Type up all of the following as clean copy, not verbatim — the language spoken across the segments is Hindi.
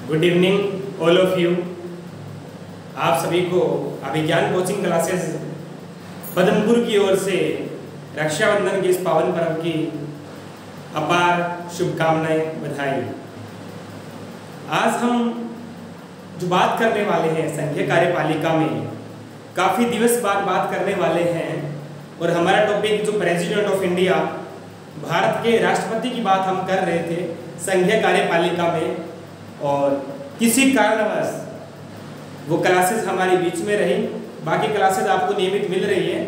Good evening all of you. आप सभी को अभिज्ञान कोचिंग क्लासेस पदमपुर की ओर से रक्षाबंधन के इस पावन पर्व की अपार शुभकामनाएं, बधाई। आज हम जो बात करने वाले हैं संघीय कार्यपालिका में काफ़ी दिवस बाद बात करने वाले हैं और हमारा टॉपिक जो प्रेसिडेंट ऑफ इंडिया, भारत के राष्ट्रपति की बात हम कर रहे थे संघीय कार्यपालिका में, और किसी कारणवश वो क्लासेस हमारे बीच में रही। बाकी क्लासेस आपको नियमित मिल रही है।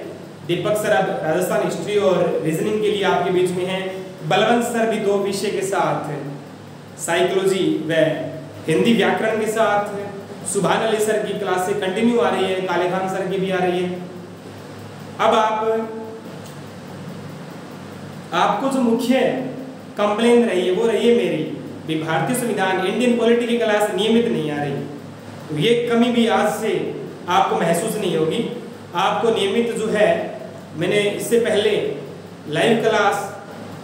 दीपक सर अब राजस्थान हिस्ट्री और रीजनिंग के लिए आपके बीच में हैं। बलवंत सर भी 2 विषय के साथ, साइकोलॉजी व हिंदी व्याकरण के साथ। सुभान अली सर की क्लासेस कंटिन्यू आ रही है, काले खान सर की भी आ रही है। अब आपको जो मुख्य कंप्लेन रही है वो रही है मेरी भी भारतीय संविधान इंडियन पॉलिटी की क्लास नियमित नहीं आ रही। तो ये कमी भी आज से आपको महसूस नहीं होगी। आपको नियमित जो है, मैंने इससे पहले लाइव क्लास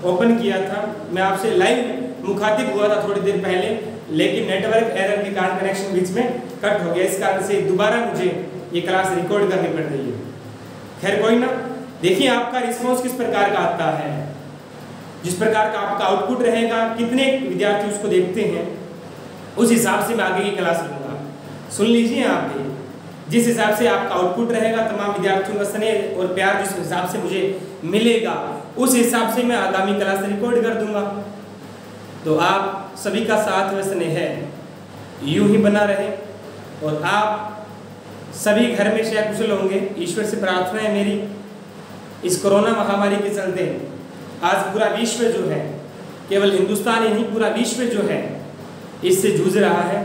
ओपन किया था, मैं आपसे लाइव मुखातिब हुआ था थोड़ी देर पहले, लेकिन नेटवर्क एरर के कारण कनेक्शन बीच में कट हो गया। इस कारण से दोबारा मुझे ये क्लास रिकॉर्ड करनी पड़ रही है। खैर कोई ना, देखिए आपका रिस्पॉन्स किस प्रकार का आता है, जिस प्रकार का आपका आउटपुट रहेगा, कितने विद्यार्थी उसको देखते हैं, उस हिसाब से मैं आगे की क्लास लूँगा। सुन लीजिए आप भी, जिस हिसाब से आपका आउटपुट रहेगा, तमाम विद्यार्थियों का स्नेह और प्यार जिस हिसाब से मुझे मिलेगा, उस हिसाब से मैं आगामी क्लास रिकॉर्ड कर दूंगा। तो आप सभी का साथ व स्नेह यूं ही बना रहे और आप सभी घर में कुशल होंगे। ईश्वर से प्रार्थना है मेरी, इस कोरोना महामारी के चलते आज पूरा विश्व जो है, केवल हिंदुस्तान ही नहीं पूरा विश्व जो है इससे जूझ रहा है।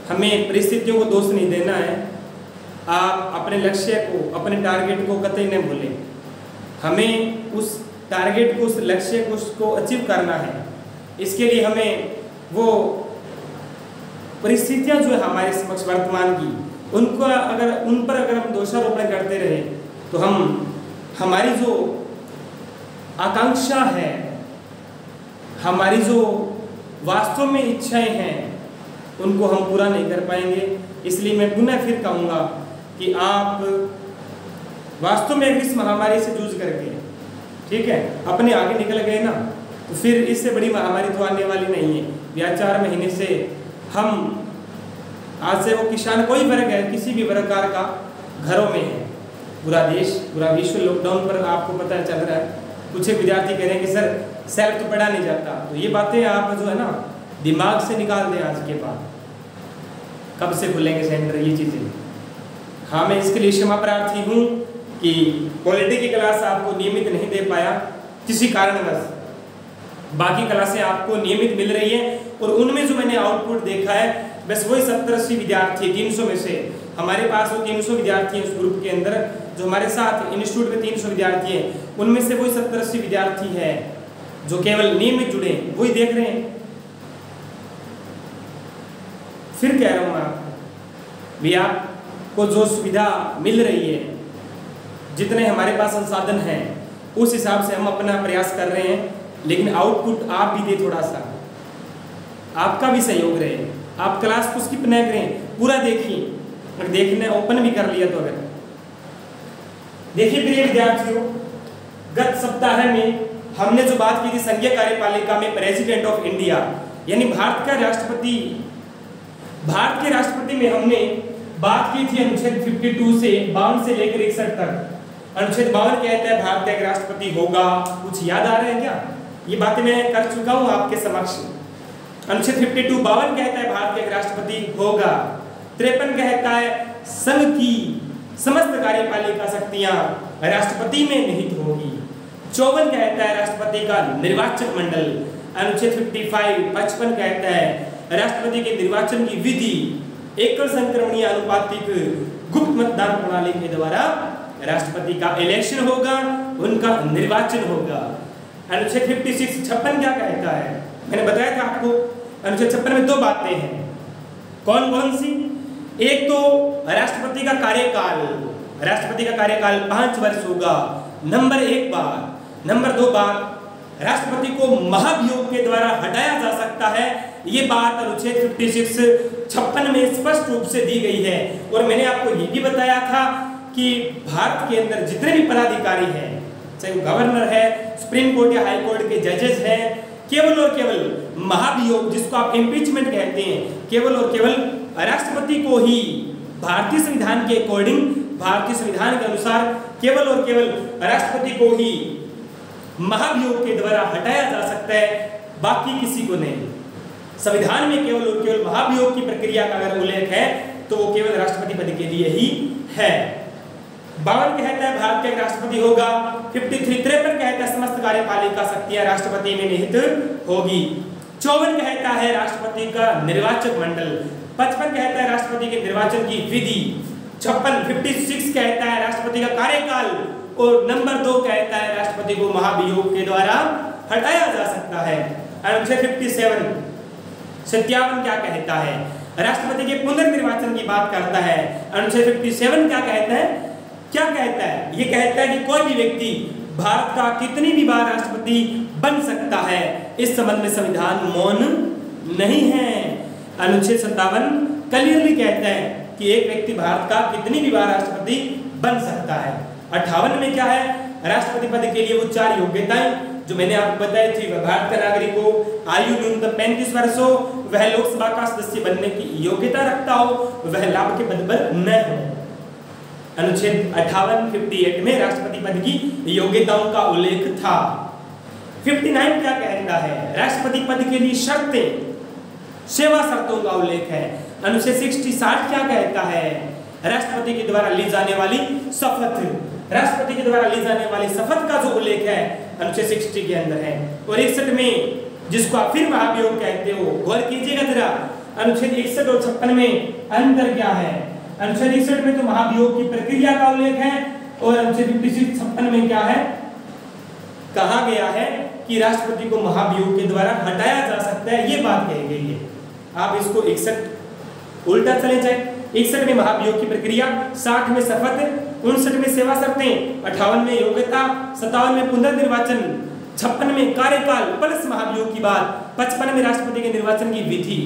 हमें परिस्थितियों को दोष नहीं देना है। आप अपने लक्ष्य को, अपने टारगेट को कतई न भूलें। हमें उस टारगेट को, उस लक्ष्य को, उसको अचीव करना है। इसके लिए हमें वो परिस्थितियां जो है हमारे समक्ष वर्तमान की, उन पर अगर हम दोषारोपण करते रहे तो हमारी जो आकांक्षा है, हमारी जो वास्तव में इच्छाएं हैं, उनको हम पूरा नहीं कर पाएंगे। इसलिए मैं पुनः फिर कहूँगा कि आप वास्तव में इस महामारी से जूझ करके, ठीक है, अपने आगे निकल गए ना, तो फिर इससे बड़ी महामारी तो आने वाली नहीं है। या 4 महीने से हम, आज से वो किसान, कोई वर्ग है, किसी भी प्रकार का घरों में है। पूरा देश, पूरा विश्व लॉकडाउन पर आपको पता चल रहा है। कुछ विद्यार्थी कह रहे हैं कि सर सेल्फ तो पढ़ा नहीं जाता। तो ये बातें आप जो है ना दिमाग से निकाल दें आज के बाद। कब से खुलेंगे सेंटर, ये चीज़ें। हाँ, मैं इसके लिए क्षमा प्रार्थी हूँ कि पॉलिटी की क्लास आपको नियमित नहीं दे पाया किसी कारणवश। बाकी क्लासें आपको नियमित मिल रही हैं और उनमें जो मैंने आउटपुट देखा है बस वही 70-80 विद्यार्थी, 300 में से हमारे पास वो 300 विद्यार्थी हैं उस ग्रुप के अंदर, जो हमारे साथ इंस्टीट्यूट में 300 विद्यार्थी हैं, उनमें से वही 70-80 विद्यार्थी हैं जो केवल नियमित जुड़े, वही देख रहे हैं। फिर कह रहा हूँ आपको भी, आपको जो सुविधा मिल रही है, जितने हमारे पास संसाधन हैं, उस हिसाब से हम अपना प्रयास कर रहे हैं। लेकिन आउटपुट आप भी दे, थोड़ा सा आपका भी सहयोग रहे। आप क्लास को स्किप न करें, पूरा देखिए। अगर देखने ओपन भी कर लिया तो अगर देखिए प्रिय विद्यार्थियों, गत सप्ताह में हमने जो बात की थी संघीय कार्यपालिका में प्रेसिडेंट ऑफ इंडिया यानी भारत का राष्ट्रपति, भारत के राष्ट्रपति में हमने बात की थी अनुच्छेद 52 से 52 से लेकर 61 तक। अनुच्छेद 52 कहता है भारत का एक राष्ट्रपति होगा। कुछ याद आ रहा है क्या? ये बातें मैं कर चुका हूँ आपके समक्ष। अनुच्छेद 52 कहता है भारत का एक राष्ट्रपति होगा। 53 कहता है संघ की समस्त कार्यपालिका शक्तियां राष्ट्रपति में निहित होगी। 54 कहता है राष्ट्रपति का निर्वाचन मंडल। अनुच्छेद 55 कहता है राष्ट्रपति के निर्वाचन की विधि एकल संक्रमणीय अनुपातिक गुप्त मतदान प्रणाली के द्वारा राष्ट्रपति का इलेक्शन होगा, उनका निर्वाचन होगा। अनुच्छेद 56 क्या कहता है? मैंने बताया था आपको, अनुच्छेद 56 में 2 बातें हैं। कौन कौन सी? एक तो राष्ट्रपति का कार्यकाल 5 वर्ष होगा, नंबर 1 बात। नंबर 2 बात, राष्ट्रपति को महाभियोग के द्वारा हटाया जा सकता है ये बात अनुच्छेद 56 में स्पष्ट रूप से दी गई है। और मैंने आपको ये भी बताया था कि भारत के अंदर जितने भी पदाधिकारी हैं, चाहे वो गवर्नर है, सुप्रीम कोर्ट या हाई कोर्ट के जजेस हैं, केवल और केवल महाभियोग जिसको आप इम्पीचमेंट कहते हैं, केवल और केवल राष्ट्रपति को ही भारतीय संविधान के अकॉर्डिंग, भारतीय संविधान के अनुसार केवल और केवल राष्ट्रपति को ही महाभियोग के द्वारा हटाया जा सकता है, बाकी किसी को नहीं। संविधान में केवल और केवल महाभियोग की प्रक्रिया का अगर उल्लेख है तो वो केवल राष्ट्रपति पद के लिए ही है। 52 कहता है भारत का एक राष्ट्रपति होगा। 53 कहता है समस्त कार्यपालिका शक्तियां राष्ट्रपति में निहित होगी। 54 कहता है राष्ट्रपति का निर्वाचक मंडल। 55 कहता है राष्ट्रपति के निर्वाचन की विधि। 56 कहता है राष्ट्रपति का कार्यकाल। और नंबर 2 कहता है राष्ट्रपति को महाभियोग के द्वारा हटाया जा सकता है। अनुच्छेद 57 क्या कहता है? राष्ट्रपति के पुनर्निर्वाचन की बात करता है। अनुच्छेद 57 क्या कहता है? क्या कहता है? ये कहता है कि कोई भी व्यक्ति भारत का कितनी भी बार राष्ट्रपति बन सकता है। इस संबंध में संविधान मौन नहीं है। अनुच्छेद 57 क्लियरली कहता है कि एक व्यक्ति भारत का कितनी भी बार राष्ट्रपति बन सकता है। 58 में क्या है? राष्ट्रपति पद के लिए वो 4 योग्यताएं जो मैंने आपको बताई थी। वह भारत का नागरिक हो, आयु न्यूनतम 35 वर्ष हो, वह लोकसभा का सदस्य बनने की योग्यता रखता हो, वह लाभ के पद पर न हो। अनुच्छेद 58 में राष्ट्रपति पद की योग्यताओं का उल्लेख था। 59 क्या कहता है? राष्ट्रपति पद के लिए शर्तें, सेवा शर्तों का उल्लेख है। अनुच्छेद 60 क्या कहता है? राष्ट्रपति के द्वारा ली जाने वाली शपथ, राष्ट्रपति के द्वारा ली जाने वाली शपथ का जो उल्लेख है अनुच्छेद 60 के अंदर है। और 61 में जिसको आप फिर महाभियोग कहते हो, गौर कीजिएगा जरा, अनुच्छेद 61 और 56 में अंतर क्या है? अनुच्छेद 61 में तो महाभियोग की प्रक्रिया का उल्लेख है और अनुच्छेद 56 में क्या है? कहा गया है कि राष्ट्रपति को महाभियोग के द्वारा हटाया जा सकता है, ये बात कही गई है। आप इसको 61 उल्टा चले जाए। 61 में महाभियोग की प्रक्रिया, 60 में शपथ, 59 में सेवा शर्तें, 58 में योग्यता, 57 में पुनर्निर्वाचन, 56 में कार्यकाल प्लस महाभियोग की बात, 55 में राष्ट्रपति के निर्वाचन की विधि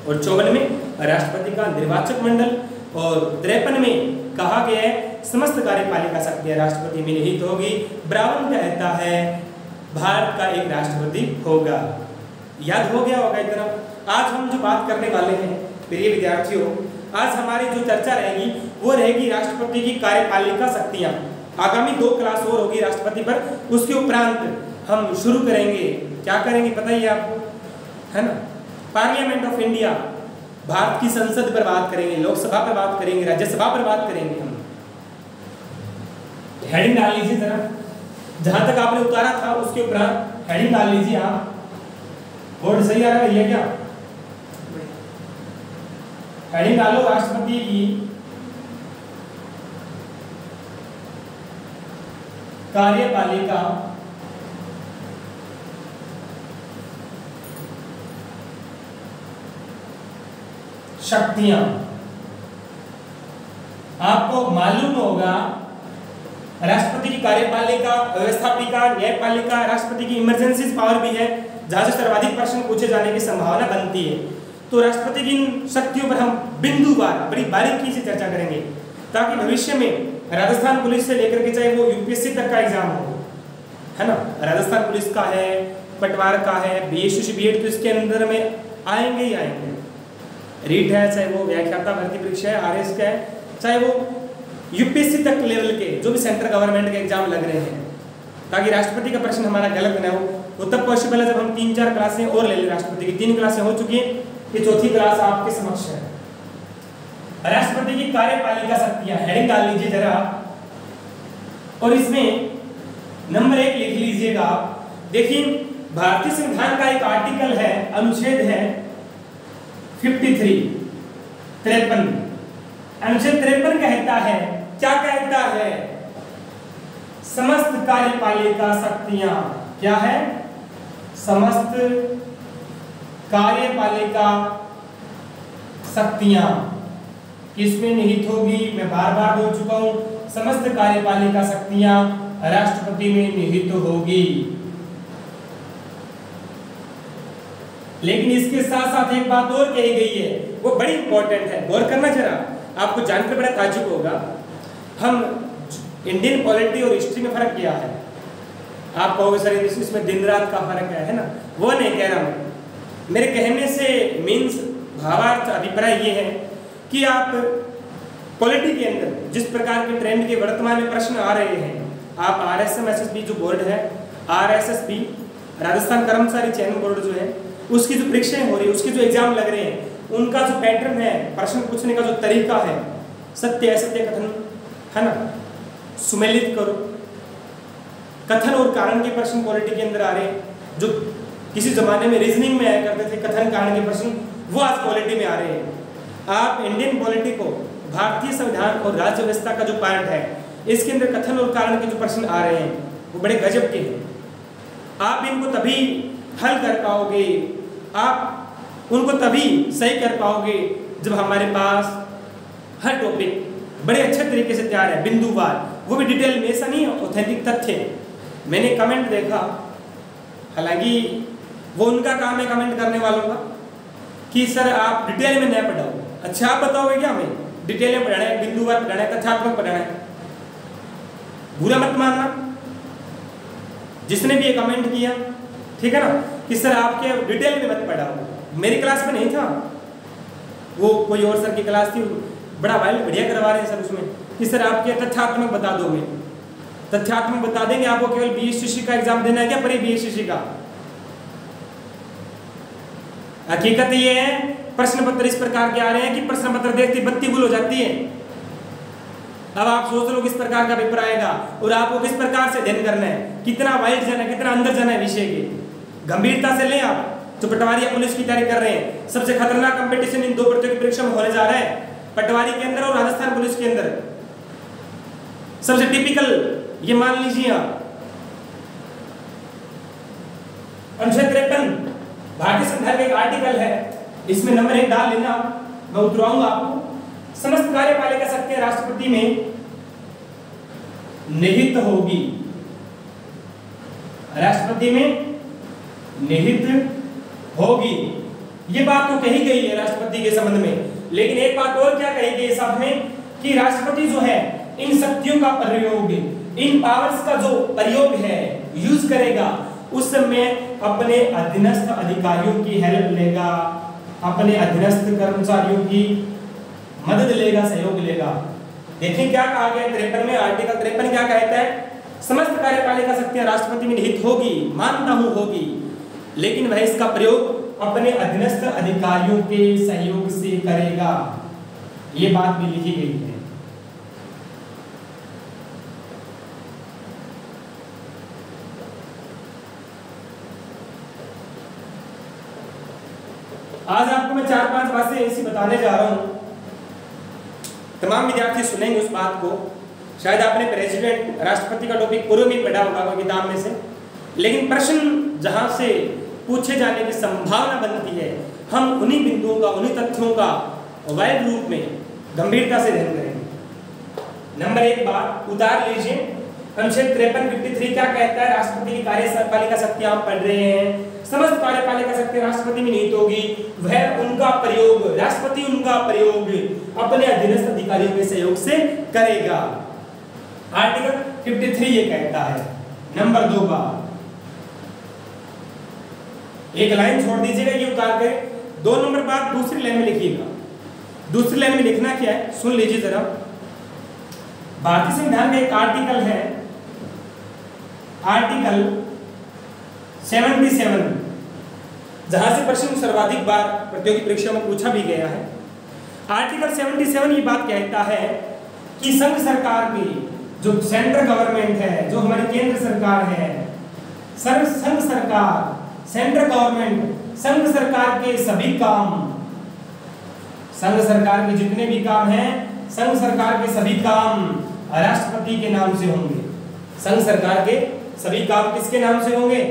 और 54 में राष्ट्रपति का निर्वाचक मंडल और 53 में कहा गया है समस्त कार्यपालिका शक्तियां राष्ट्रपति में निहित होगी। 52 कहता है भारत का एक राष्ट्रपति होगा। याद हो गया होगा इतना। आज हम जो बात करने वाले हैं प्रिय विद्यार्थियों, आज हमारी जो चर्चा रहेगी वो रहेगी राष्ट्रपति की कार्यपालिका शक्तियां। आगामी 2 क्लास और होगी राष्ट्रपति पर, उसके उपरांत हम शुरू करेंगे, क्या करेंगे पता ही है आपको, है ना? पार्लियामेंट ऑफ इंडिया, भारत की संसद पर बात करेंगे, लोकसभा पर बात करेंगे, राज्यसभा पर बात करेंगे हम। हेडिंग डाल लीजिए जरा, जहां तक आपने उतारा था उसके उपरांत हेडिंग डाल लीजिए आप। बोर्ड सही आ रहा है क्या? हेडिंग डालो राष्ट्रपति की कार्यपालिका शक्तियां। आपको मालूम होगा राष्ट्रपति की कार्यपालिका, व्यवस्थापिका, न्यायपालिका, राष्ट्रपति की इमरजेंसी पावर भी है जहां से सर्वाधिक प्रश्न पूछे जाने की संभावना बनती है। तो राष्ट्रपति की इन शक्तियों पर हम बिंदुवार बड़ी बारीकी से चर्चा करेंगे ताकि भविष्य में राजस्थान पुलिस से लेकर के चाहे वो यूपीएससी तक का एग्जाम हो, है ना, राजस्थान पुलिस का है, पटवार का है, बीएससी बीएड, तो इसके अंदर में आएंगे ही आएंगे। रीट है, चाहे वो व्याख्याता भर्ती परीक्षा है, आरएस का है, चाहे वो यूपीएससी तक लेवल के जो भी सेंट्रल गवर्नमेंट के एग्जाम लग रहे हैं, ताकि राष्ट्रपति का प्रश्न हमारा गलत न हो। वो तब पॉसिबल है जब हम 3-4 क्लासें और ले लें। राष्ट्रपति की 3 क्लासें हो चुकी हैं, ये 4थी क्लास आपके समक्ष है। राष्ट्रपति की कार्यपालिका शक्तियां, हेडिंग डाल लीजिए जरा और इसमें नंबर 1 लिख लीजिएगा आप। देखिए भारतीय संविधान का एक आर्टिकल है, अनुच्छेद है 53 अनुच्छेद 53 कहता है, क्या कहता है? समस्त कार्यपालिका शक्तियां, क्या है? समस्त कार्यपालिका शक्तियां किसमें निहित होगी? मैं बार बार बोल चुका हूं, समस्त कार्यपालिका शक्तियां राष्ट्रपति में निहित होगी। लेकिन इसके साथ साथ एक बात और कही गई है, वो बड़ी इंपॉर्टेंट है, गौर करना जरा, आपको जानकर बड़ा ताज्जुब होगा। हम इंडियन पॉलिटी और हिस्ट्री में फर्क किया है, आप कहोगे सर इसमें दिन रात का फर्क है ना, वो नहीं कह रहा मैं। मेरे कहने से मीन्स भावार्थ अभिप्राय ये है कि आप पॉलिटी के अंदर जिस प्रकार के ट्रेंड के वर्तमान में प्रश्न आ रहे हैं, आप RSM-SSB जो बोर्ड है, RSSB राजस्थान कर्मचारी चयन बोर्ड जो है, उसकी जो परीक्षाएं हो रही है, उसके जो एग्जाम लग रहे हैं, उनका जो पैटर्न है, प्रश्न पूछने का जो तरीका है, सत्य असत्य कथन है ना, सुमेलित करो, कथन और कारण के प्रश्न पॉलिटी के अंदर आ रहे हैं। जो किसी जमाने में रीजनिंग में आया करते थे कथन कारण के प्रश्न, वो आज पॉलिटी में आ रहे हैं। आप इंडियन पॉलिटी को, भारतीय संविधान और राज्य व्यवस्था का जो पार्ट है, इसके अंदर कथन और कारण के जो प्रश्न आ रहे हैं वो बड़े गजब के हैं। आप इनको तभी हल कर पाओगे, आप उनको तभी सही कर पाओगे जब हमारे पास हर टॉपिक बड़े अच्छे तरीके से तैयार है, बिंदुवार, वो भी डिटेल में, ऐसा नहीं ऑथेंटिक तथ्य। मैंने कमेंट देखा, हालांकि वो उनका काम है कमेंट करने वालों का, कि सर आप डिटेल में नहीं पढ़ाओ। अच्छा आप बताओगे क्या हमें डिटेल में पढ़ाना है, बिंदुवार पढ़ाना है, तथ्यात्मक पढ़ाना है? बुरा मत मानना जिसने भी ये कमेंट किया, ठीक है ना, कि सर आपके डिटेल में मत पढ़ाओ। मेरी क्लास में नहीं था, वो कोई और सर की क्लास थी, बड़ा बढ़िया करवा रहे हैं सर उसमें, कि सर आपके तथ्यात्मक बता दोगे। तथ्यात्मक बता देंगे, आपको केवल BSCC का एग्जाम देना है क्या, प्री BSCC का? हकीकत ये है, प्रश्न पत्र इस प्रकार के आ रहे हैं कि प्रश्न पत्र देखते बत्ती गुल हो जाती है। अब आप सोच लो किस प्रकार का पेपर आएगा और आपको किस प्रकार से अध्ययन करना है, कितना वाइड जाना है, कितना अंदर जाना है विषय के, गंभीरता से लें। आप जो पटवारी या पुलिस की तैयारी कर रहे हैं, सबसे खतरनाक कंपटीशन इन 2 प्रतियोगी परीक्षा में होने जा रहा है, पटवारी के अंदर और राजस्थान पुलिस के अंदर। सबसे टिपिकल ये मान लीजिए आप, अनुच्छेद 53 भारतीय संविधान का एक आर्टिकल है, इसमें नंबर 1 डाल लेना, मैं उतरवाऊंगा आपको। समस्त कार्यपालिका शक्तियां राष्ट्रपति में निहित होगी, राष्ट्रपति में निहित होगी। ये बात तो कही गई है राष्ट्रपति के संबंध में, लेकिन एक बात और क्या कही गई साथ में, कि राष्ट्रपति जो है इन शक्तियों का प्रयोग, इन पावर्स का जो प्रयोग है, यूज करेगा, उस समय अपने अधीनस्थ अधिकारियों की हेल्प लेगा, अपने अधीनस्थ कर्मचारियों की मदद लेगा, सहयोग लेगा। देखिए क्या कहा गया 53 में, आर्टिकल 53 क्या कहता है, समस्त कार्यपालिका शक्तियां राष्ट्रपति में निहित होगी, मानता हूं होगी, लेकिन वह इसका प्रयोग अपने अधीनस्थ अधिकारियों के सहयोग से करेगा। ये बात भी लिखी गई है। आज आपको मैं 4-5 बातें ऐसी बताने जा रहा हूं, तमाम विद्यार्थी सुनेंगे उस बात को। शायद आपने प्रेसिडेंट राष्ट्रपति का टॉपिक पूर्व में पढ़ा होगा कोई किताब में से, लेकिन प्रश्न जहां से पूछे जाने की संभावना बनती है, हम उन्हीं बिंदुओं का, उन्हीं तथ्यों का वाइड रूप में गंभीरता से अध्ययन करेंगे। नंबर 1 बात उतार लीजिए, अनुच्छेद 53 क्या कहता है, राष्ट्रपति की कार्यपालिका शक्तियां आप पढ़ रहे हैं, समस्त कार्यपालिका शक्ति राष्ट्रपति में निहित होगी, वह उनका प्रयोग, राष्ट्रपति उनका प्रयोग अपने अधीनस्थ अधिकारियों के सहयोग से करेगा। आर्टिकल 53 ये कहता है। नंबर 2 बात, एक लाइन छोड़ दीजिएगा, ये उतार कर 2 नंबर बात दूसरी लाइन में लिखिएगा। दूसरी लाइन में लिखना क्या है, सुन लीजिए जरा। भारतीय संविधान का एक आर्टिकल है, आर्टिकल 77, जहां से प्रश्न सर्वाधिक बार प्रतियोगी परीक्षा में पूछा भी गया है। आर्टिकल 77 ये बात कहता है कि संघ सरकार की जो सेंट्रल गवर्नमेंट है, जो हमारी केंद्र सरकार है, संघ सरकार, सेंट्रल गवर्नमेंट, संघ सरकार के सभी काम, संघ सरकार के जितने भी काम हैं, संघ सरकार के सभी काम राष्ट्रपति के नाम से होंगे। संघ सरकार के सभी काम किसके नाम से होंगे?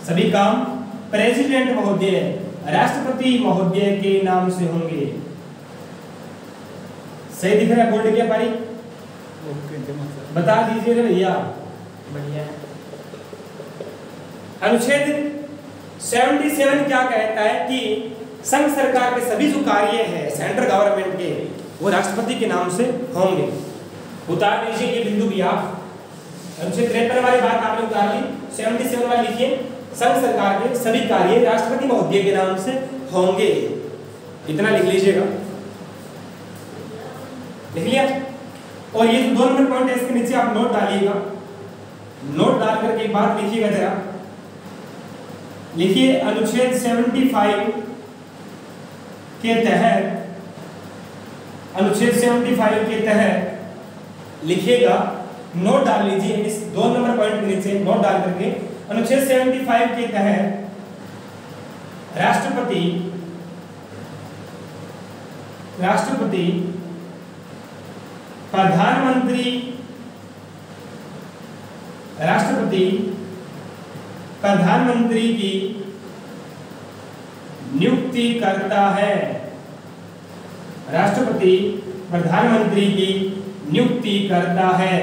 सभी काम प्रेसिडेंट महोदय, राष्ट्रपति महोदय के नाम से होंगे। सही दिख रहा है बोर्ड क्या पारी? बता दीजिए भैया। बढ़िया। अनुच्छेद 77 क्या कहता है कि संघ सरकार के सभी जो कार्य है सेंट्रल गवर्नमेंट के वो राष्ट्रपति के नाम से होंगे। उतार लीजिए ये बिंदु भी आप, अनुच्छेद 53 वाली बात आपने उतार ली, 77 वाली लिखिए, संघ सरकार के सभी कार्य राष्ट्रपति महोदय के नाम से होंगे, इतना लिख लीजिएगा। लिख लिया? और ये जो 2 नंबर पॉइंट है इसके नीचे आप नोट डालिएगा, नोट डाल करके एक बात लिखिएगा जरा, लिखिए अनुच्छेद 75 के तहत, अनुच्छेद 75 के तहत लिखिएगा, नोट डाल लीजिए इस 2 नंबर पॉइंट के नीचे नोट डाल करके, अनुच्छेद 75 के तहत राष्ट्रपति प्रधानमंत्री की नियुक्ति करता है, राष्ट्रपति प्रधानमंत्री की नियुक्ति करता है।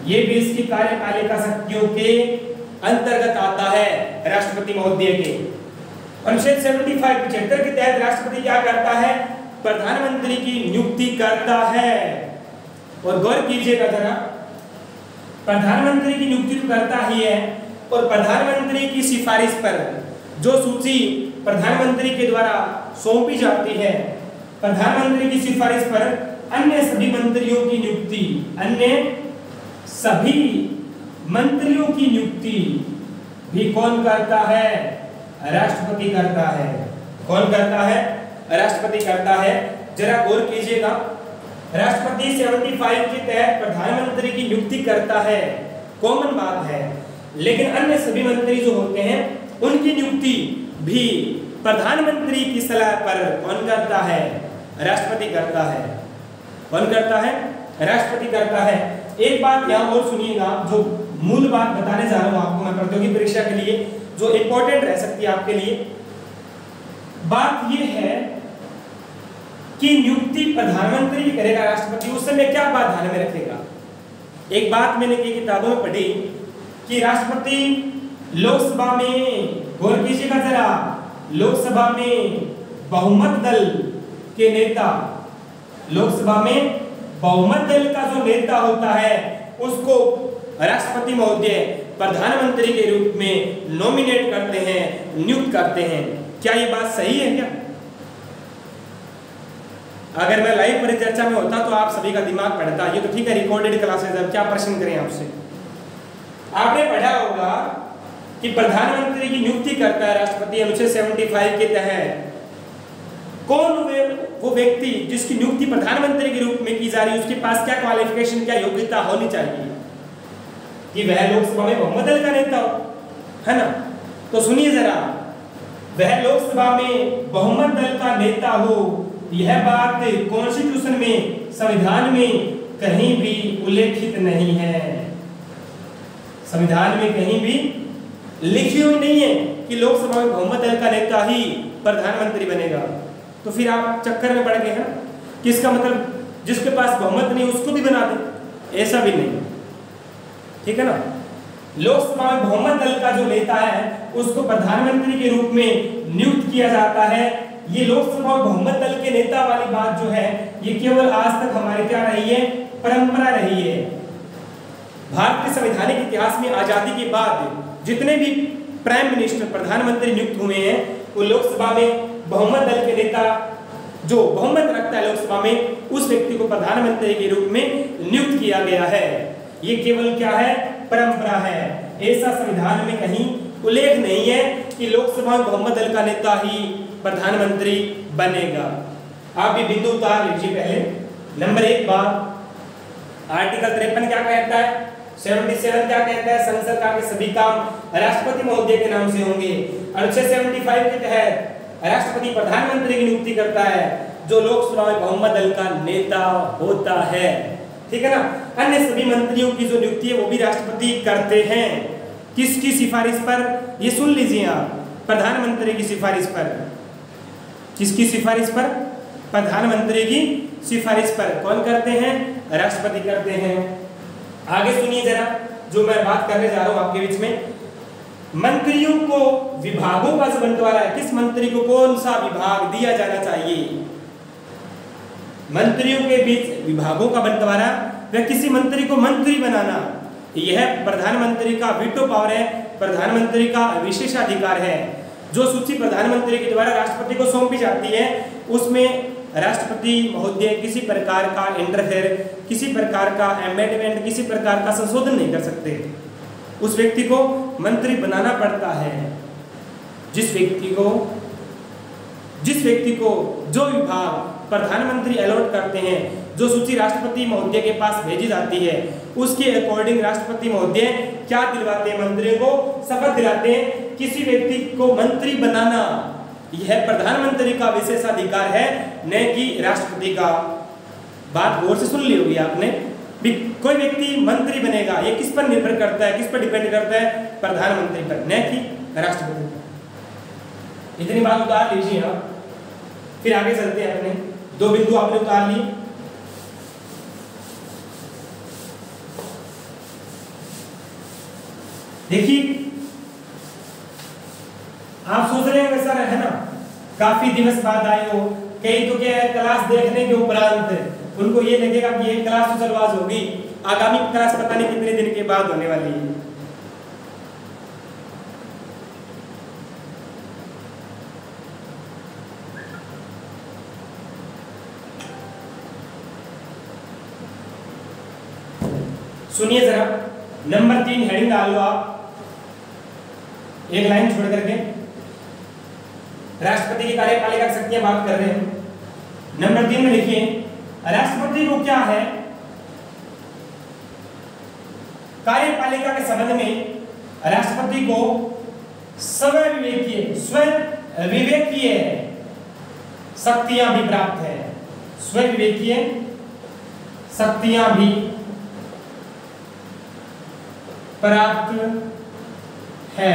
ये भी इसकी कार्यपालिका शक्तियों के अंतर्गत आता है राष्ट्रपति महोदय के। अनुच्छेद 75 के तहत राष्ट्रपति क्या करता है? प्रधानमंत्री की नियुक्ति करता है। और गौर कीजिएगा जरा, प्रधानमंत्री की नियुक्ति तो करता ही है, और प्रधानमंत्री की सिफारिश पर जो सूची प्रधानमंत्री के द्वारा सौंपी जाती है, प्रधानमंत्री की सिफारिश पर अन्य सभी मंत्रियों की नियुक्ति, अन्य सभी मंत्रियों की नियुक्ति भी कौन करता है? राष्ट्रपति करता है। कौन करता है? राष्ट्रपति करता है। जरा गौर कीजिएगा, राष्ट्रपति 75 के तहत प्रधानमंत्री की नियुक्ति करता है, कॉमन बात है, लेकिन अन्य सभी मंत्री जो होते हैं उनकी नियुक्ति भी प्रधानमंत्री की सलाह पर कौन करता है? राष्ट्रपति करता है। कौन करता है? राष्ट्रपति करता है। एक बात यहाँ और सुनिएगा, जो मूल बात बताने जा रहा हूँ आपको मैं प्रतियोगी परीक्षा के लिए, जो इंपॉर्टेंट रह सकती है आपके लिए। बात यह है कि नियुक्ति प्रधानमंत्री करेगा राष्ट्रपति, उस समय क्या बात ध्यान में रखेगा? एक बात मैंने की किताबों में पढ़ी कि राष्ट्रपति लोकसभा में, गौर कीजिएगा जरा, लोकसभा में बहुमत दल के नेता, लोकसभा में बहुमत दल का जो नेता होता है उसको राष्ट्रपति महोदय प्रधानमंत्री के रूप में नॉमिनेट करते हैं, नियुक्त करते हैं। क्या ये बात सही है क्या? अगर मैं लाइव परिचर्चा में होता तो आप सभी का दिमाग पढ़ता। ये तो ठीक है रिकॉर्डेड क्लासेस है, क्या प्रश्न करें आपसे। आपने पढ़ा होगा कि प्रधानमंत्री की नियुक्ति करता है राष्ट्रपति अनुच्छेद 75 के तहत। कौन वो व्यक्ति जिसकी नियुक्ति प्रधानमंत्री के रूप में की जा रही है, उसके पास क्या क्वालिफिकेशन, क्या योग्यता होनी चाहिए कि वह लोकसभा में बहुमत दल का नेता हो, है ना? तो सुनिए जरा, वह लोकसभा में बहुमत दल का नेता हो, यह बात कॉन्स्टिट्यूशन में, संविधान में कहीं भी उल्लेखित नहीं है। संविधान में कहीं भी लिखी हुई नहीं है कि लोकसभा में बहुमत दल का नेता ही प्रधानमंत्री बनेगा। तो फिर आप चक्कर में पड़ गए हैं कि इसका मतलब जिसके पास बहुमत नहीं उसको भी बना दे, ऐसा भी नहीं, ठीक है ना? लोकसभा में बहुमत दल का जो नेता है उसको प्रधानमंत्री के रूप में नियुक्त किया जाता है। ये लोकसभा में बहुमत दल के नेता वाली बात जो है ये केवल आज तक हमारी क्या रही है? परंपरा रही है। भारतीय संवैधानिक इतिहास में आजादी के बाद जितने भी प्राइम मिनिस्टर, प्रधानमंत्री नियुक्त हुए हैं वो लोकसभा में बहुमत दल के नेता जो बहुमत रखता है लोकसभा में, उस व्यक्ति को प्रधानमंत्री के रूप में नियुक्त किया गया है। ये केवल क्या है? परंपरा है। ऐसा संविधान में कहीं उल्लेख नहीं है कि लोकसभा में बहुमत दल का नेता ही प्रधानमंत्री बनेगा। आप ये बिंदु उतार लीजिए। पहले नंबर 1 बात, आर्टिकल 53 क्या कहता है? 77 क्या कहता है? संघ सरकार के सभी काम राष्ट्रपति महोदय के नाम से होंगे। अनुच्छेद 75 के तहत राष्ट्रपति प्रधानमंत्री की नियुक्ति करता है जो लोकसभा में बहुमत दल का नेता होता है, ठीक है ना? अन्य सभी मंत्रियों की जो नियुक्ति है वो भी राष्ट्रपति करते हैं। किसकी सिफारिश पर? ये सुन लीजिए आप, प्रधानमंत्री की सिफारिश पर। किसकी सिफारिश पर? प्रधानमंत्री की सिफारिश पर। कौन करते हैं? राष्ट्रपति करते हैं। आगे सुनिए जरा, जो मैं बात करने जा रहा हूं आपके बीच में, मंत्रियों को विभागों का जो बंटवारा है, किस मंत्री को कौन सा विभाग दिया जाना चाहिए, मंत्रियों के बीच विभागों का बंटवारा व किसी मंत्री को मंत्री बनाना, यह प्रधानमंत्री का वीटो पावर है, प्रधानमंत्री का विशेषाधिकार है। जो सूची प्रधानमंत्री के द्वारा राष्ट्रपति को सौंपी जाती है उसमें राष्ट्रपति महोदय किसी प्रकार का इंटरफेयर, किसी प्रकार का अमेंडमेंट, किसी प्रकार का संशोधन नहीं कर सकते। उस व्यक्ति को मंत्री बनाना पड़ता है। जिस व्यक्ति को जो विभाग प्रधानमंत्री अलॉट करते हैं, जो सूची राष्ट्रपति महोदय के पास भेजी जाती है, उसके अकॉर्डिंग राष्ट्रपति महोदय क्या दिलवाते हैं, मंत्रियों को शपथ दिलाते हैं। किसी व्यक्ति को मंत्री बनाना यह प्रधानमंत्री का विशेषाधिकार है, न कि राष्ट्रपति का। बात गौर से सुन ली होगी आपने भी। कोई व्यक्ति मंत्री बनेगा ये किस पर निर्भर करता है, किस पर डिपेंड करता है, प्रधानमंत्री पर, न कि राष्ट्रपति पर। इतनी बात उतार लीजिए आप, फिर आगे चलते हैं। अपने 2 बिंदु आपने उतार लिए। देखिए आप सोच रहे हैं सर है ना, काफी दिवस बाद आए हो, कई तो क्या है क्लास देखने के उपरांत उनको ये लगेगा कि ये क्लास तो चलवाज होगी, आगामी क्लास पता नहीं कितने दिन के बाद होने वाली है। सुनिए जरा, नंबर 3 हेडिंग डाल लो आप, एक लाइन छोड़ करके। राष्ट्रपति की कार्यपालिका की शक्तियां बात कर रहे हैं। नंबर 3 में लिखिए, राष्ट्रपति को क्या है, कार्यपालिका के संबंध में राष्ट्रपति को स्वविवेकीय शक्तियां भी प्राप्त है। स्वविवेकीय शक्तियां भी प्राप्त है।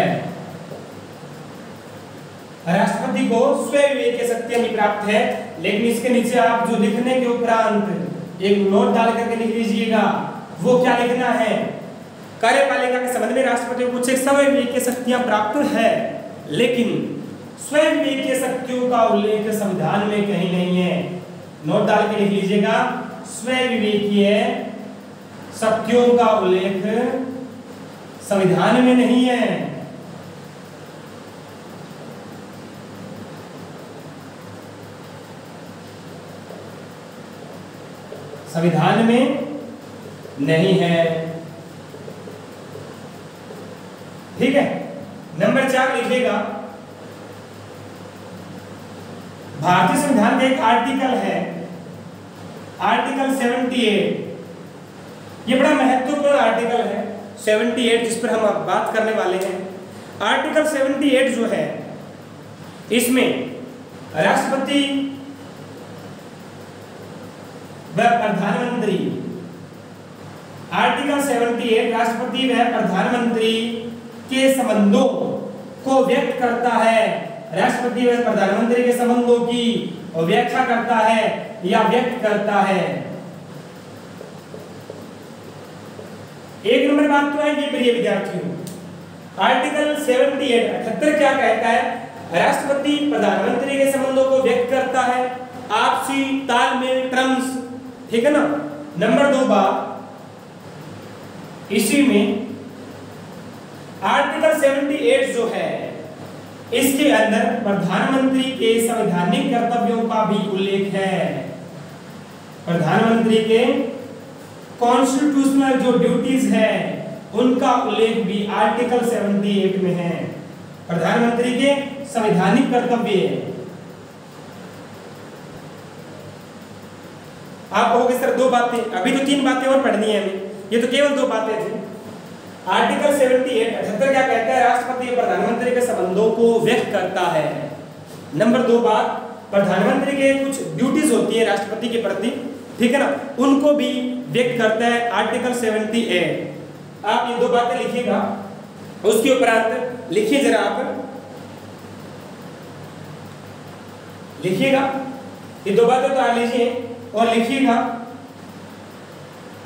राष्ट्रपति को स्वविवेकीय शक्तियां भी प्राप्त है, लेकिन इसके नीचे आप जो लिखने के उपरांत एक नोट डाल करके लिख लीजिएगा। वो क्या लिखना है, कार्यपालिका के संबंध में राष्ट्रपति को कुछ स्वविवेकीय शक्तियां प्राप्त है, लेकिन स्वविवेकीय शक्तियों का उल्लेख संविधान में कहीं नहीं है। नोट डाल के लिख लीजिएगा, स्वविवेकीय शक्तियों का उल्लेख संविधान में नहीं है। संविधान में नहीं है, ठीक है। नंबर 4 लिखिएगा, भारतीय संविधान का एक आर्टिकल है, आर्टिकल 78। ये बड़ा महत्वपूर्ण आर्टिकल है 78, जिस पर हम अब बात करने वाले हैं। आर्टिकल 78 जो है, इसमें राष्ट्रपति व प्रधानमंत्री, आर्टिकल 78 राष्ट्रपति व प्रधानमंत्री के संबंधों को व्यक्त करता है। राष्ट्रपति व प्रधानमंत्री के संबंधों की व्याख्या करता है या व्यक्त करता है। एक नंबर बात तो है ये प्रिय विद्यार्थियों, आर्टिकल 78 क्या कहता है, राष्ट्रपति प्रधानमंत्री के संबंधों को व्यक्त करता है, आपसी तालमेल, टर्म्स, ठीक है ना। नंबर 2 बात, इसी में आर्टिकल 78 जो है, इसके अंदर प्रधानमंत्री के संवैधानिक कर्तव्यों का भी उल्लेख है। प्रधानमंत्री के कॉन्स्टिट्यूशनल जो ड्यूटीज है उनका उल्लेख भी आर्टिकल 78 में है। प्रधानमंत्री के संवैधानिक कर्तव्य। आप कहोगे सर 2 बातें, अभी तो 3 बातें और पढ़नी है हमें, ये तो केवल 2 बातें थी। आर्टिकल 78 क्या कहता है, राष्ट्रपति प्रधानमंत्री के संबंधों को व्यक्त करता है। नंबर 2 बात, प्रधानमंत्री के कुछ ड्यूटीज होती है राष्ट्रपति के प्रति, ठीक है ना, उनको भी व्यक्त करता है आर्टिकल 78। आप ये 2 बातें लिखिएगा, उसके उपरांत लिखिए जरा, आप लिखिएगा ये 2 बातें उतार लीजिए और लिखिएगा,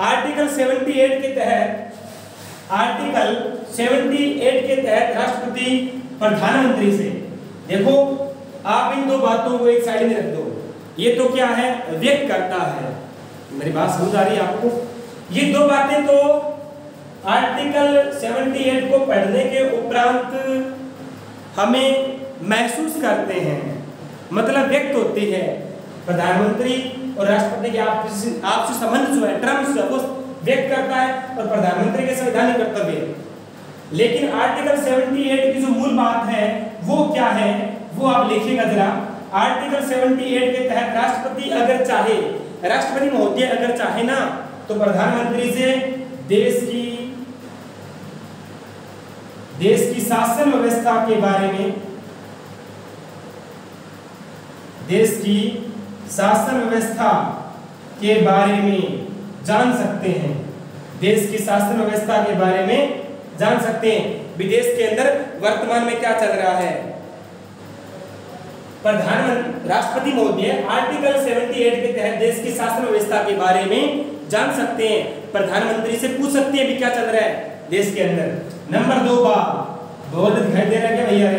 आर्टिकल 78 के तहत आर्टिकल 78 के तहत राष्ट्रपति प्रधानमंत्री से, देखो आप इन दो बातों को एक साइड में रख दो, ये तो क्या है, व्यक्त करता है। मेरी बात समझ आ रही है आपको? ये दो बातें तो आर्टिकल 78 को पढ़ने के उपरांत हमें महसूस करते हैं, मतलब व्यक्त होती है। प्रधानमंत्री और राष्ट्रपति के आपसी संबंध जो है, टर्म्स जो है, वो व्यक्त करता है और प्रधानमंत्री के संवैधानिक कर्तव्य। लेकिन आर्टिकल 78 की जो मूल बात है वो क्या है, वो आप लिखिएगा जरा। आर्टिकल 78 के तहत राष्ट्रपति अगर चाहे, राष्ट्रपति महोदय अगर चाहे ना, तो प्रधानमंत्री से देश की शासन व्यवस्था के बारे में, देश की शासन व्यवस्था के बारे में जान सकते हैं, देश की शासन व्यवस्था के बारे में जान सकते हैं। विदेश के अंदर वर्तमान में क्या चल रहा है, प्रधानमंत्री राष्ट्रपति महोदय आर्टिकल 78 के तहत देश की शासन व्यवस्था के बारे में जान सकते हैं, प्रधानमंत्री से पूछ सकते हैं भी क्या चल रहा है देश के अंदर। नंबर 2 बात बहुत दिखाई दे रहा है क्या भैया?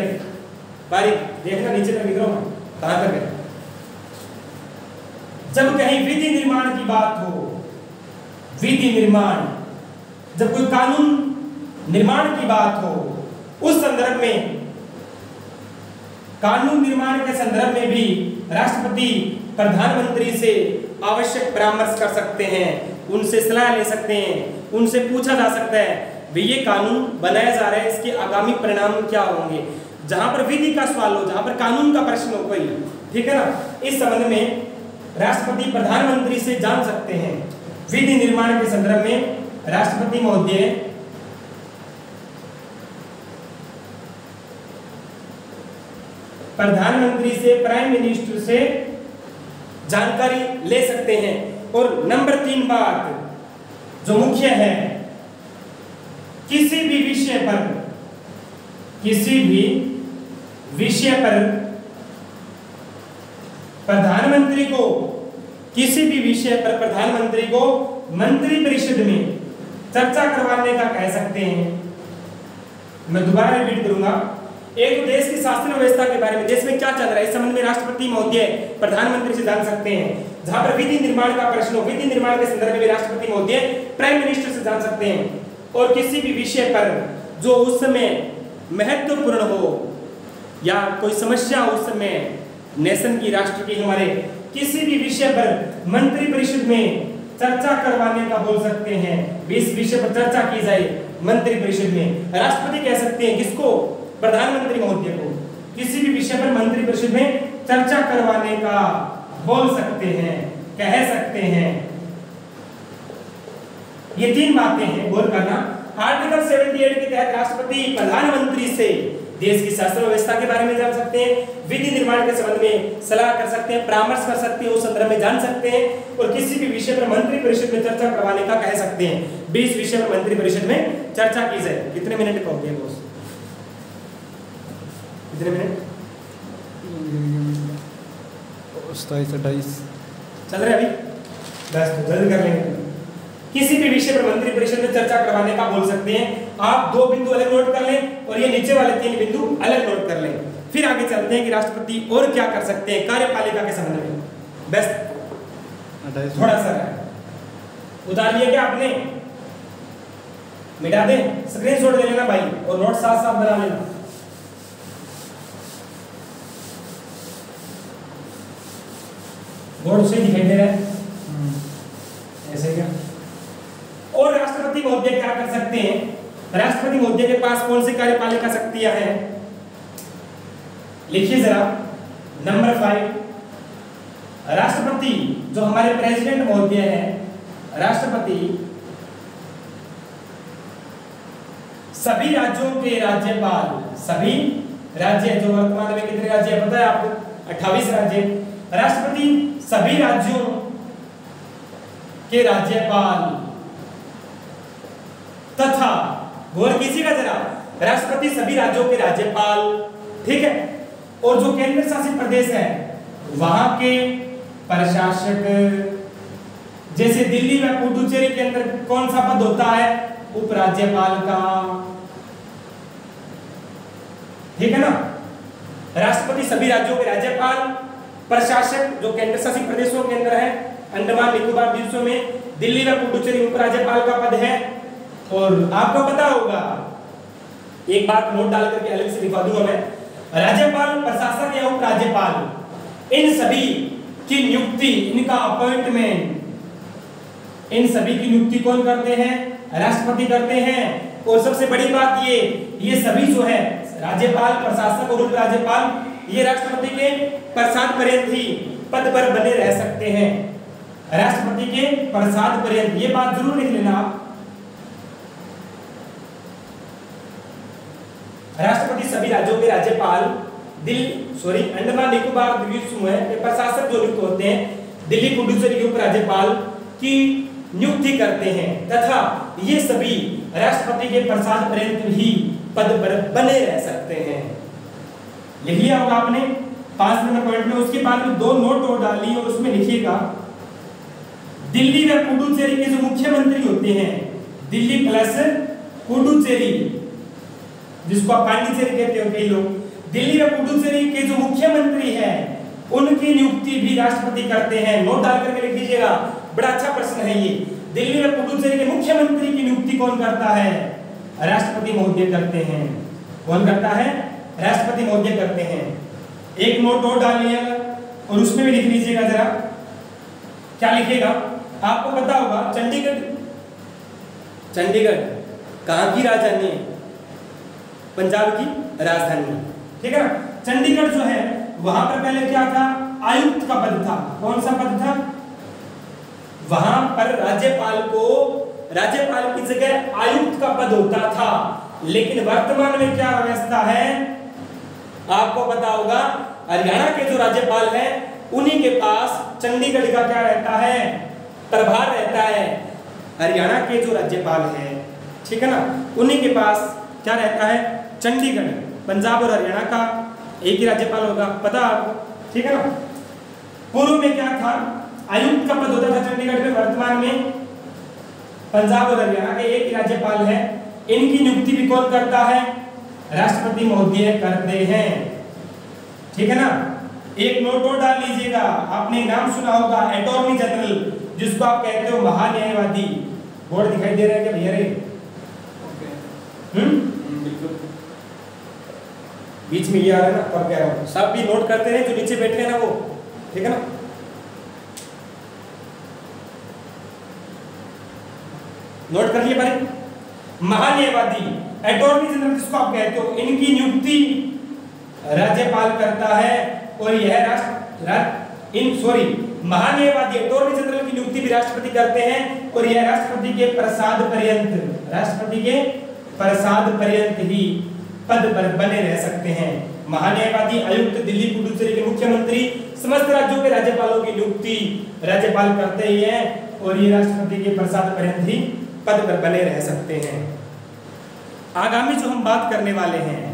बारीक देखना, नीचे तक लिख रहा हूं, कहां तक है? जब कहीं विधि निर्माण की बात हो, विधि निर्माण, जब कोई कानून निर्माण की बात हो, उस संदर्भ में, कानून निर्माण के संदर्भ में भी राष्ट्रपति प्रधानमंत्री से आवश्यक परामर्श कर सकते हैं, उनसे सलाह ले सकते हैं, उनसे पूछा जा सकता है भी ये कानून बनाया जा रहा है, इसके आगामी परिणाम क्या होंगे। जहां पर विधि का सवाल हो, जहां पर कानून का प्रश्न हो कोई, ठीक है ना, इस संबंध में राष्ट्रपति प्रधानमंत्री से जान सकते हैं। विधि निर्माण के संदर्भ में राष्ट्रपति महोदय प्रधानमंत्री से, प्राइम मिनिस्टर से जानकारी ले सकते हैं। और नंबर 3 बात जो मुख्य है, किसी भी विषय पर, किसी भी विषय पर प्रधानमंत्री को, किसी भी विषय पर प्रधानमंत्री को मंत्रिपरिषद में चर्चा करवाने का कह सकते हैं। मैं दोबारा रिपीट करूंगा। एक तो देश की शासन व्यवस्था के बारे में, देश में क्या चल रहा है, इस संबंध में राष्ट्रपति महोदय प्रधानमंत्री से जान सकते हैं। जहां पर विधि निर्माण का प्रश्न हो, विधि निर्माण के संदर्भ में राष्ट्रपति महोदय प्राइम मिनिस्टर से जान सकते हैं। और किसी भी विषय पर जो उस समय महत्वपूर्ण हो या कोई समस्या उस समय नेशन की, राष्ट्र की, हमारे किसी भी विषय पर मंत्रिपरिषद में चर्चा करवाने का बोल सकते हैं। इस विषय पर चर्चा की जाए मंत्रिपरिषद में, राष्ट्रपति कह सकते हैं किसको, प्रधानमंत्री महोदय को, किसी भी विषय पर मंत्रिपरिषद में चर्चा करवाने का बोल सकते हैं, कह सकते हैं। ये 3 बातें हैं, गौर करना। आर्टिकल 78 के तहत राष्ट्रपति प्रधानमंत्री से देश की शासन व्यवस्था के बारे में जान सकते हैं, विधि निर्माण के संबंध में सलाह कर सकते हैं, परामर्श कर सकते हैं, उस संदर्भ में जान सकते हैं। और किसी भी विषय पर मंत्रिपरिषद में चर्चा करवाने का कह सकते हैं। 20 विषय पर मंत्रिपरिषद में चर्चा की जाए। कितने मिनट का हो गया बॉस? कितने मिनट? 27-28 चल रहे अभी? बस तो जल्द कर लेंगे। किसी भी विषय पर मंत्रिपरिषद में चर्चा करवाने का बोल सकते हैं। आप 2 बिंदु अलग नोट कर लें और ये नीचे वाले 3 बिंदु अलग नोट कर लें। फिर आगे चलते हैं कि राष्ट्रपति और क्या कर सकते हैं कार्यपालिका के संबंध में। बस थोड़ा सा उतार लिया क्या आपने? मिटा दें, स्क्रीनशॉट ले लेना भाई और नोट साथ साथ बना लेना। बोर्ड से दिखाई दे रहा है ऐसे क्या? और राष्ट्रपति महोदय क्या कर सकते हैं? राष्ट्रपति महोदय के पास कौन सी कार्यपालिका शक्तियां हैं? लिखिए जरा। नंबर 5, राष्ट्रपति जो हमारे प्रेसिडेंट महोदय हैं, राष्ट्रपति सभी राज्यों के राज्यपाल, सभी राज्य, जो वर्तमान में कितने राज्य है पता है आपको? 28 राज्य। राष्ट्रपति सभी राज्यों के राज्यपाल तथा, गौर कीजिएगा जरा, राष्ट्रपति सभी राज्यों के राज्यपाल, ठीक है, और जो केंद्र शासित प्रदेश है वहां के प्रशासक, जैसे दिल्ली व पुडुचेरी के अंदर कौन सा पद होता है? उपराज्यपाल का, ठीक है ना। राष्ट्रपति सभी राज्यों के राज्यपाल, प्रशासक जो केंद्र शासित प्रदेशों के अंदर है, अंडमान निकोबार द्वीपों में दिल्ली व पुडुचेरी उपराज्यपाल का पद है। और आपको पता होगा, एक बात नोट डाल करके अलग से दिखा दूंगा मैं, राज्यपाल, प्रशासक या उपराज्यपाल इन सभी की नियुक्ति, इनका अपॉइंटमेंट, इन सभी की नियुक्ति कौन करते हैं? राष्ट्रपति करते हैं। और सबसे बड़ी बात ये सभी जो है राज्यपाल, प्रशासक और उपराज्यपाल, ये राष्ट्रपति के प्रसाद पर्यंत ही पद पर बने रह सकते हैं। राष्ट्रपति के प्रसाद पर्यंत, ये बात जरूर लिख लेना आप। राष्ट्रपति सभी राज्यों के राज्यपाल, अंडमान निकोबार द्वीप समूह के प्रशासक जो नियुक्त होते हैं, दिल्ली पुडुचेरी के उपराज्यपाल की नियुक्ति करते हैं तथा ये सभी राष्ट्रपति के प्रसाद पर्यंत ही पद पर बने रह सकते हैं। लिख लिया होगा आपने 5 नंबर पॉइंट में। उसके बाद में 2 नोट और डाली और उसमें लिखिएगा, दिल्ली व पुडुचेरी के जो मुख्यमंत्री होते हैं, दिल्ली प्लस पुडुचेरी, जिसको आप पांडिचेरी कहते हो कई लोग, दिल्ली व पुडुचेरी के जो मुख्यमंत्री हैं उनकी नियुक्ति भी राष्ट्रपति करते हैं। नोट डाल करके लिख लीजिएगा, बड़ा अच्छा प्रश्न है ये। दिल्ली व पुडुचेरी के मुख्यमंत्री की नियुक्ति कौन करता है? राष्ट्रपति महोदय करते हैं। कौन करता है? राष्ट्रपति महोदय करते हैं। एक नोट और डाल लिया और उसमें भी लिख लीजिएगा जरा, क्या लिखेगा? आपको पता होगा चंडीगढ़ कहाँ की राजधानी है? पंजाब की राजधानी, ठीक है ना। चंडीगढ़ जो है वहां पर पहले क्या था? आयुक्त का पद था। कौन सा पद था? वहां पर राज्यपाल की जगह आयुक्त का पद होता था। लेकिन वर्तमान में क्या व्यवस्था है आपको पता होगा, हरियाणा के जो राज्यपाल हैं उन्हीं के पास चंडीगढ़ का क्या रहता है? प्रभार रहता है। हरियाणा के जो राज्यपाल हैं, ठीक है ना, उन्हीं के पास क्या रहता है? चंडीगढ़। पंजाब और हरियाणा का एक ही राज्यपाल होगा, पता आपको, ठीक है ना। पूर्व में क्या था? आयुक्त का पद होता था चंडीगढ़ में। वर्तमान में पंजाब और हरियाणा के एक ही राज्यपाल है। इनकी नियुक्ति भी कौन करता है? राष्ट्रपति महोदय करते हैं, ठीक है ना। एक नोट और डाल लीजिएगा, आपने नाम सुना होगा अटॉर्नी जनरल, जिसको आप कहते हो महान्यायवादी। बोर्ड दिखाई दे रहा है क्या भैया रे? बिल्कुल बीच में ये आ रहा है ना, तब कह रहा हूँ। सब भी नोट करते रहे जो नीचे बैठे हैं ना वो, ठीक है ना। नोट कर लिए भाई, महान्यायवादी, अटॉर्नी जनरल जिसको आप कहते हो, इनकी नियुक्ति राज्यपाल करता है। और यह महान्यायवादी अटॉर्नी जनरल की नियुक्ति भी राष्ट्रपति करते हैं। और यह राष्ट्रपति के प्रसाद पर्यंत ही पद पर बने रह सकते हैं। महान्यायवादी, आयुक्त, दिल्ली पुडुचेरी के मुख्यमंत्री, समस्त राज्यों के राज्यपालों की नियुक्ति राज्यपाल करते ही हैं। और ये राष्ट्रपति के प्रसाद पर्यंत ही पद पर बने रह सकते हैं। आगामी जो हम बात करने वाले हैं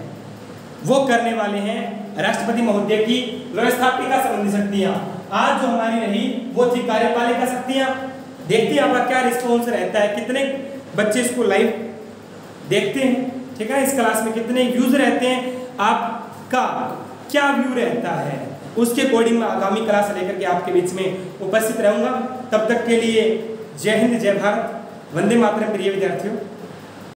वो करने वाले हैं राष्ट्रपति महोदय की व्यवस्थापिका संबंधी शक्तियां। आज जो हमारी रही वो थी कार्यपालिका शक्तियां। देखते हैं आपका क्या रिस्पॉन्स रहता है, कितने बच्चे इसको लाइव देखते हैं, ठीक है। इस क्लास में कितने व्यूज रहते हैं, आपका क्या व्यू रहता है, उसके अकॉर्डिंग मैं आगामी क्लास लेकर के आपके बीच में उपस्थित रहूंगा। तब तक के लिए जय हिंद, जय भारत, वंदे मातरम प्रिय विद्यार्थियों।